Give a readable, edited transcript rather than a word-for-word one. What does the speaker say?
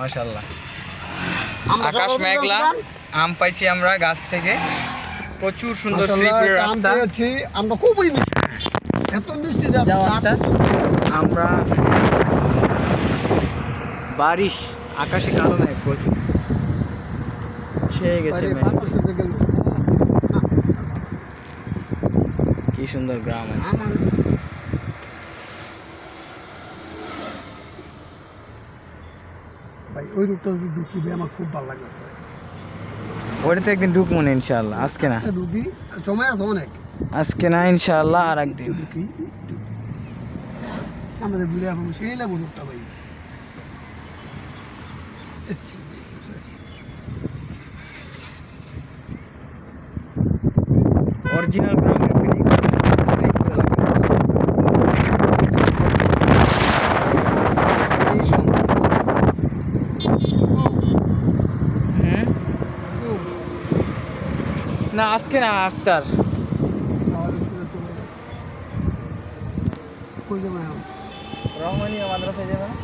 মাশাআল্লাহ। আকাশ মেঘলা, আম পাইছি আমরা গাছ থেকে, প্রচুর সুন্দর শ্রীপুরের রাস্তা। আমরা খুবই এত মিষ্টি যাওয়াটা আমরা বারিশ, আকাশে কালো মেঘ প্রচুর ছেয়ে গেছে মেঘ। কি সুন্দর গ্রাম আছে। ভাই ওই রূপটা যদি ঢুকিবে আমার খুব ভালো লাগছে। ওটাতে একদিন ঢুকবো না ইনশাআল্লাহ, আজকে না। ঢুকি সময় আছে অনেক, আজকে না ইনশাআল্লাহ, আর একদিন। ঢুকি সামনে ঘুরে এখন সেই লাগবো রূপটা ভাই। অরিজিনাল গ্রামের ফিলিং শ্রীপুর এলাকায়। না আজকে না, আক্তার। কই যাবে রহমানিয়া মাদ্রাসায় যাবে না?